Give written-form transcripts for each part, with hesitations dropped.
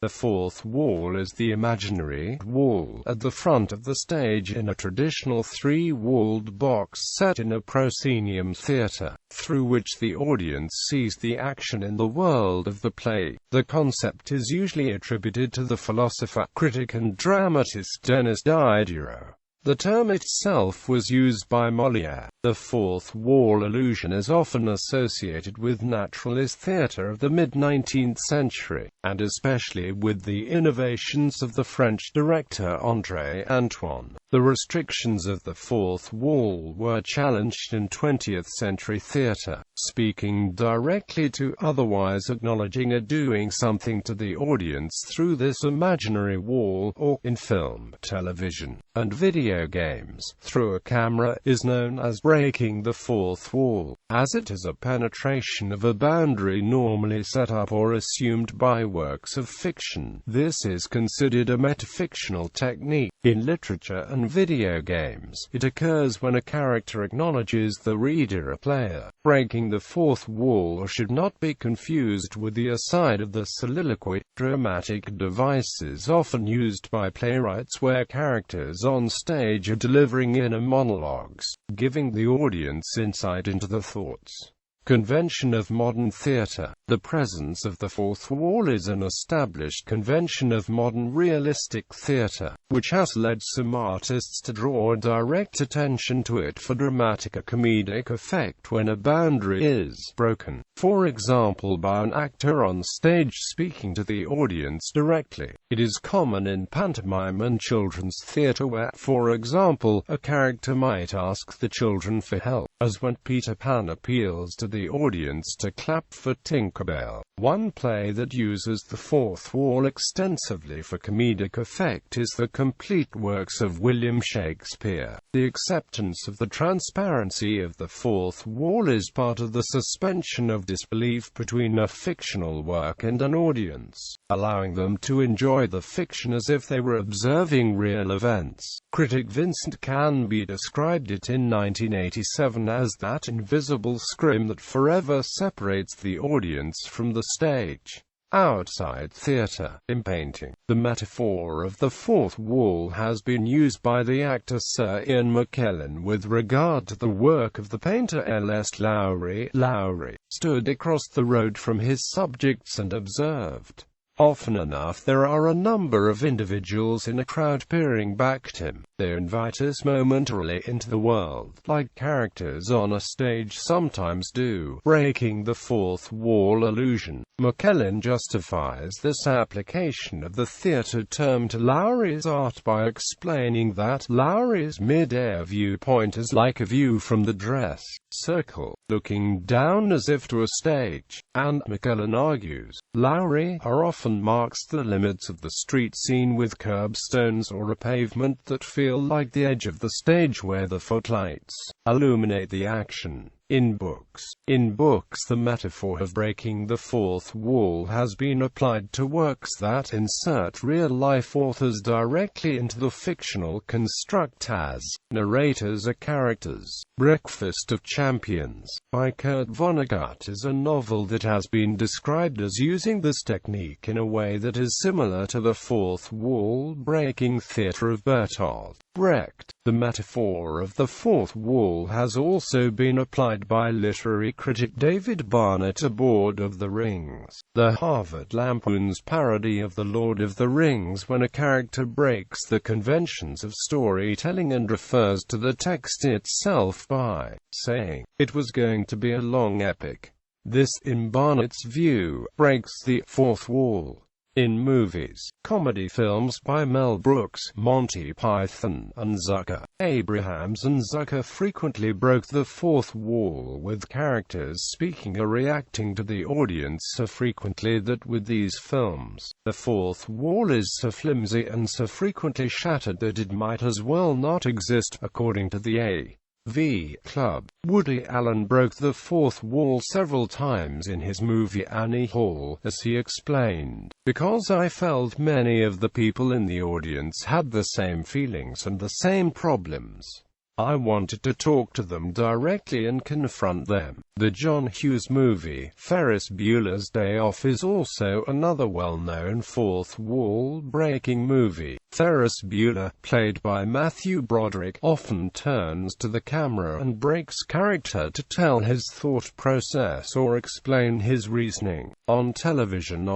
The fourth wall is the imaginary wall at the front of the stage in a traditional three-walled box set in a proscenium theatre, through which the audience sees the action in the world of the play. The concept is usually attributed to the philosopher, critic and dramatist Denis Diderot. The term itself was used by Molière. The fourth wall illusion is often associated with naturalist theatre of the mid-19th century, and especially with the innovations of the French director André Antoine. The restrictions of the fourth wall were challenged in 20th-century theatre, speaking directly to, otherwise acknowledging or doing something to the audience through this imaginary wall, or, in film, television, and video games, through a camera, is known as breaking the fourth wall, as it is a penetration of a boundary normally set up or assumed by works of fiction. This is considered a metafictional technique. In literature and video games, it occurs when a character acknowledges the reader or player. Breaking the fourth wall should not be confused with the aside of the soliloquy, dramatic devices often used by playwrights where characters on stage are delivering inner monologues, giving the audience insight into the thoughts. Convention of modern theatre. The presence of the fourth wall is an established convention of modern realistic theatre, which has led some artists to draw direct attention to it for dramatic or comedic effect when a boundary is broken, for example by an actor on stage speaking to the audience directly. It is common in pantomime and children's theatre where, for example, a character might ask the children for help, as when Peter Pan appeals to the audience to clap for Tinkerbell. One play that uses the fourth wall extensively for comedic effect is the complete works of William Shakespeare. The acceptance of the transparency of the fourth wall is part of the suspension of disbelief between a fictional work and an audience, allowing them to enjoy the fiction as if they were observing real events. Critic Vincent Canby described it in 1987 as that invisible scrim that forever separates the audience from the stage. Outside theatre. In painting, the metaphor of the fourth wall has been used by the actor Sir Ian McKellen with regard to the work of the painter L.S. Lowry. Lowry stood across the road from his subjects and observed. Often enough there are a number of individuals in a crowd peering back at him. They invite us momentarily into the world, like characters on a stage sometimes do. Breaking the fourth wall illusion. McKellen justifies this application of the theatre term to Lowry's art by explaining that Lowry's mid-air viewpoint is like a view from the dress circle, looking down as if to a stage, and, McKellen argues, Lowry often marks the limits of the street scene with curbstones or a pavement that feel like the edge of the stage where the footlights illuminate the action. In books, the metaphor of breaking the fourth wall has been applied to works that insert real-life authors directly into the fictional construct as narrators or characters. Breakfast of Champions, by Kurt Vonnegut, is a novel that has been described as using this technique in a way that is similar to the fourth wall breaking theatre of Bertolt Brecht. The metaphor of the fourth wall has also been applied by literary critic David Barnett aboard of The Rings. The Harvard Lampoon's parody of The Lord of the Rings when a character breaks the conventions of storytelling and refers to the text itself by saying, "It was going to be a long epic." This, in Barnett's view, breaks the fourth wall. In movies, comedy films by Mel Brooks, Monty Python, and Zucker, Abrahams and Zucker frequently broke the fourth wall with characters speaking or reacting to the audience so frequently that with these films, the fourth wall is so flimsy and so frequently shattered that it might as well not exist, according to the A.V. Club. Woody Allen broke the fourth wall several times in his movie Annie Hall, as he explained, because I felt many of the people in the audience had the same feelings and the same problems. I wanted to talk to them directly and confront them. The John Hughes movie, Ferris Bueller's Day Off, is also another well-known fourth wall-breaking movie. Ferris Bueller, played by Matthew Broderick, often turns to the camera and breaks character to tell his thought process or explain his reasoning. On television,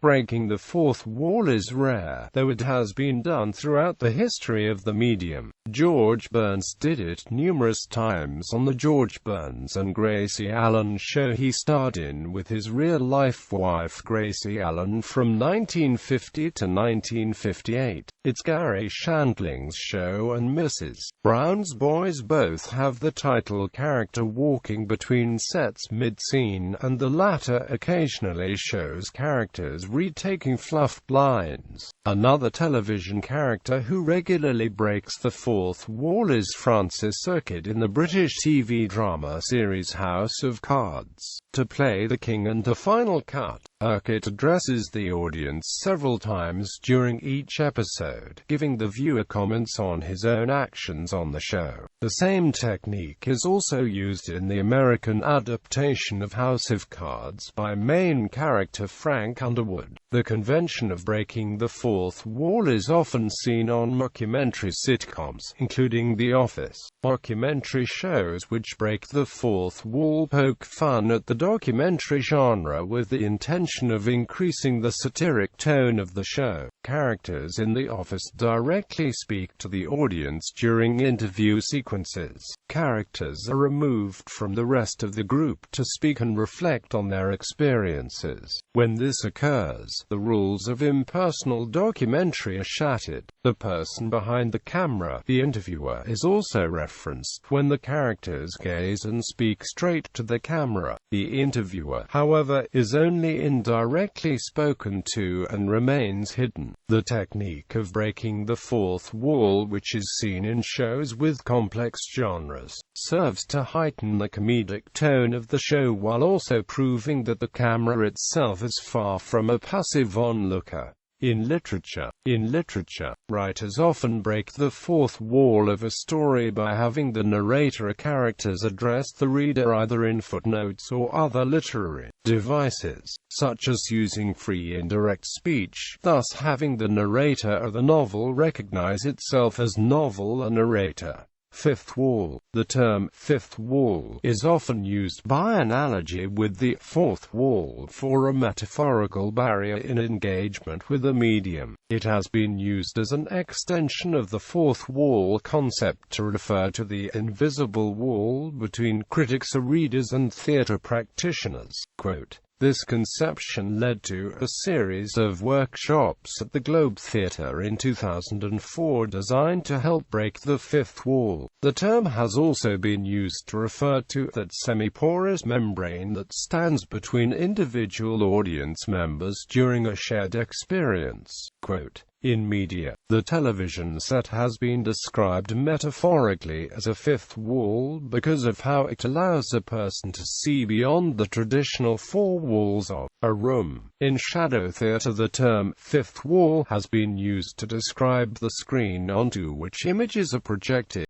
breaking the fourth wall is rare, though it has been done throughout the history of the medium. George Burns did it numerous times on the George Burns and Gracie Allen show he starred in with his real-life wife Gracie Allen from 1950 to 1958. It's Gary Shandling's show, and Mrs. Brown's Boys both have the title character walking between sets mid-scene, and the latter occasionally shows characters retaking fluffed lines. Another television character who regularly breaks the fourth wall is Francis Urquhart in the British TV drama series House of Cards. To play the king and the final cut, Urquhart addresses the audience several times during each episode, giving the viewer comments on his own actions on the show. The same technique is also used in the American adaptation of House of Cards by main character Frank Underwood. The convention of breaking the fourth wall is often seen on mockumentary sitcoms, including The Office. Mockumentary shows which break the fourth wall poke fun at the documentary genre with the intention of increasing the satiric tone of the show. Characters in The Office directly speak to the audience during interview sequences. Characters are removed from the rest of the group to speak and reflect on their experiences. When this occurs, the rules of impersonal documentary are shattered. The person behind the camera, the interviewer, is also referenced when the characters gaze and speak straight to the camera. The interviewer, however, is only indirectly spoken to and remains hidden. The technique of breaking the fourth wall, which is seen in shows with complex genres, serves to heighten the comedic tone of the show while also proving that the camera itself is far from a passive onlooker. In literature, writers often break the fourth wall of a story by having the narrator or characters address the reader either in footnotes or other literary devices, such as using free indirect speech, thus having the narrator or the novel recognize itself as novel or narrator. Fifth wall. The term fifth wall is often used by analogy with the fourth wall for a metaphorical barrier in engagement with a medium. It has been used as an extension of the fourth wall concept to refer to the invisible wall between critics or readers and theatre practitioners. Quote, "This conception led to a series of workshops at the Globe Theatre in 2004 designed to help break the fifth wall." The term has also been used to refer to that semi-porous membrane that stands between individual audience members during a shared experience. Quote, "In media, the television set has been described metaphorically as a fifth wall because of how it allows a person to see beyond the traditional four walls of a room. In shadow theatre, the term fifth wall has been used to describe the screen onto which images are projected.